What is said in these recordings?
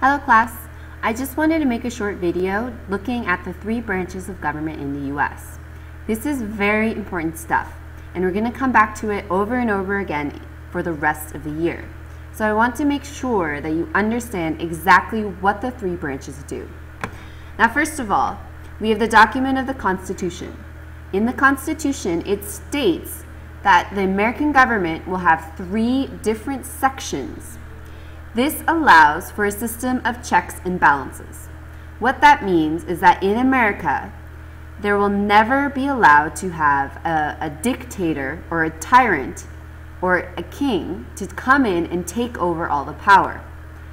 Hello class, I just wanted to make a short video looking at the 3 branches of government in the US. This is very important stuff and we're going to come back to it over and over again for the rest of the year. So I want to make sure that you understand exactly what the 3 branches do. Now first of all, we have the document of the Constitution. In the Constitution, it states that the American government will have 3 different sections. This allows for a system of checks and balances. What that means is that in America, there will never be allowed to have a dictator or a tyrant or a king to come in and take over all the power,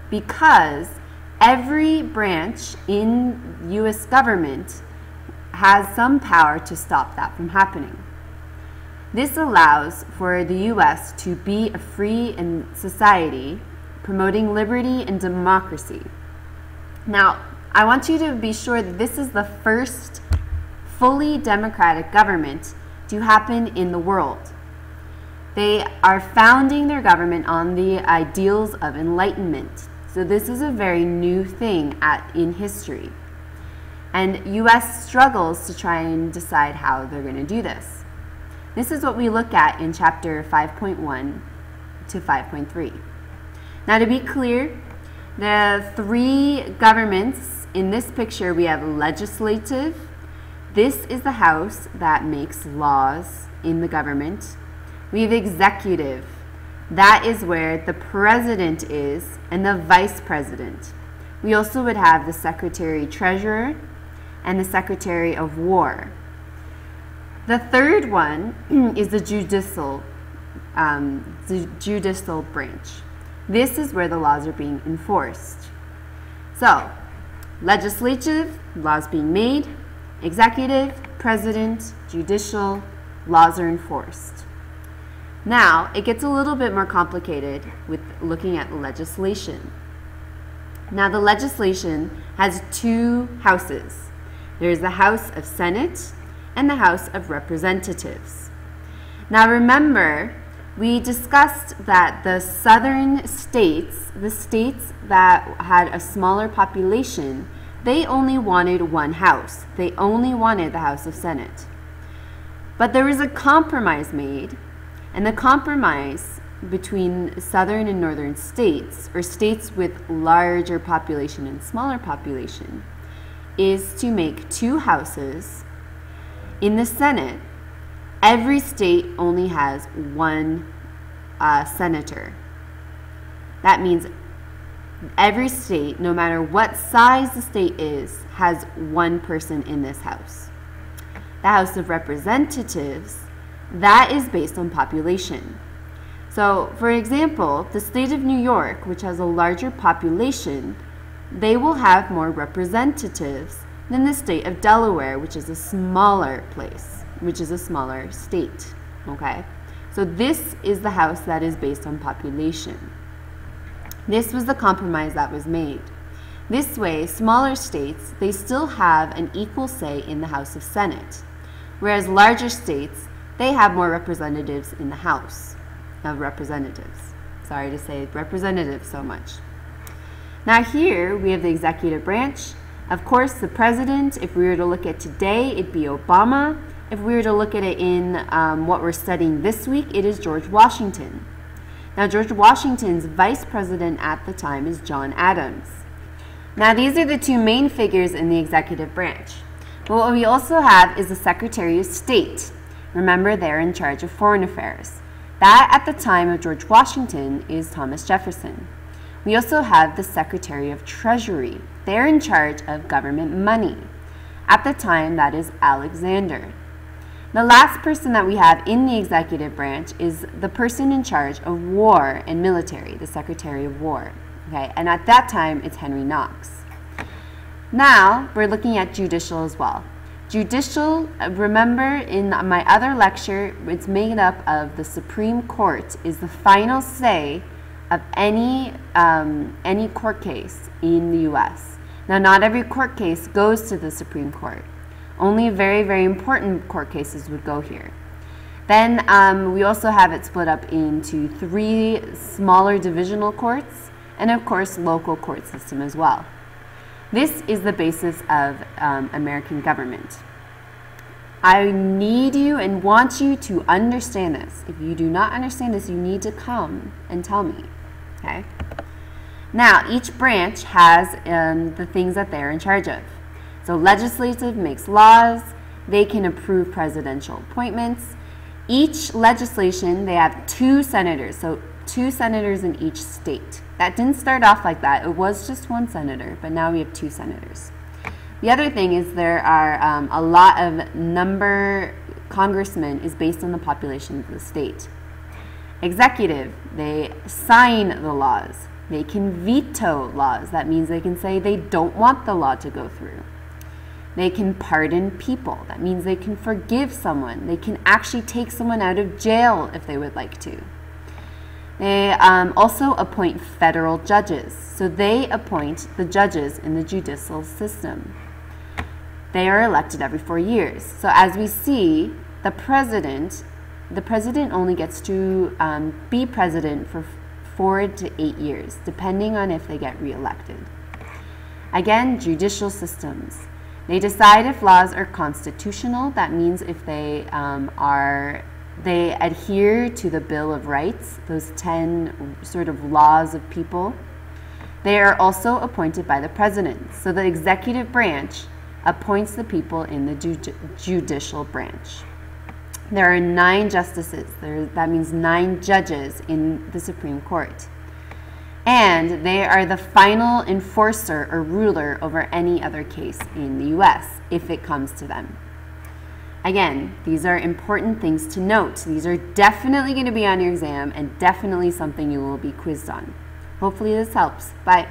because every branch in US government has some power to stop that from happening. This allows for the US to be a free society promoting liberty and democracy. Now, I want you to be sure that this is the first fully democratic government to happen in the world. They are founding their government on the ideals of enlightenment. So this is a very new thing in history. And US struggles to try and decide how they're going to do this. This is what we look at in chapter 5.1 to 5.3. Now to be clear, the 3 governments in this picture, we have legislative. This is the house that makes laws in the government. We have executive. That is where the president is and the vice president. We also would have the secretary treasurer and the secretary of war. The third one is the judicial branch. This is where the laws are being enforced. So, legislative, laws being made, executive, president, judicial, laws are enforced. Now, it gets a little bit more complicated with looking at legislation. Now, the legislation has 2 houses. There's the House of Senate and the House of Representatives. Now, remember, we discussed that the southern states, the states that had a smaller population, they only wanted 1 house. They only wanted the House of Senate. But there was a compromise made, and the compromise between southern and northern states, or states with larger population and smaller population, is to make 2 houses. In the Senate, every state only has 1 senator. That means every state, no matter what size the state is, has 1 person in this house. The House of Representatives, that is based on population. So, for example, the state of New York, which has a larger population, they will have more representatives than the state of Delaware, which is a smaller place, which is a smaller state, okay? So this is the house that is based on population. This was the compromise that was made. This way, smaller states, they still have an equal say in the House of Senate, whereas larger states, they have more representatives in the House of Representatives. Sorry to say representatives so much. Now here, we have the executive branch. Of course, the president, if we were to look at today, it'd be Obama. If we were to look at it in what we're studying this week, it is George Washington. Now, George Washington's vice president at the time is John Adams. Now, these are the 2 main figures in the executive branch. But what we also have is the Secretary of State. Remember, they're in charge of foreign affairs. That, at the time of George Washington, is Thomas Jefferson. We also have the Secretary of Treasury. They're in charge of government money. At the time, that is Alexander. The last person that we have in the executive branch is the person in charge of war and military, the Secretary of War. Okay, and at that time, it's Henry Knox. Now, we're looking at judicial as well. Judicial, remember in my other lecture, it's made up of the Supreme Court is the final say of any court case in the U.S. Now, not every court case goes to the Supreme Court. Only very, very important court cases would go here. Then we also have it split up into 3 smaller divisional courts and of course local court system as well. This is the basis of American government. I need you and want you to understand this. If you do not understand this, you need to come and tell me, okay? Now, each branch has the things that they're in charge of. So legislative makes laws. They can approve presidential appointments. Each legislation, they have 2 senators, so 2 senators in each state. That didn't start off like that. It was just 1 senator, but now we have 2 senators. The other thing is there are a lot of number congressmen is based on the population of the state. Executive, they sign the laws. They can veto laws. That means they can say they don't want the law to go through. They can pardon people. That means they can forgive someone. They can actually take someone out of jail if they would like to. They also appoint federal judges. So they appoint the judges in the judicial system. They are elected every 4 years. So as we see, the president only gets to be president for 4 to 8 years, depending on if they get reelected. Again, judicial systems. They decide if laws are constitutional. That means if they they adhere to the Bill of Rights, those 10 sort of laws of people. They are also appointed by the president. So the executive branch appoints the people in the judicial branch. There are 9 justices. That means 9 judges in the Supreme Court. And they are the final enforcer or ruler over any other case in the U.S. if it comes to them. Again, these are important things to note. These are definitely going to be on your exam and definitely something you will be quizzed on. Hopefully this helps. Bye.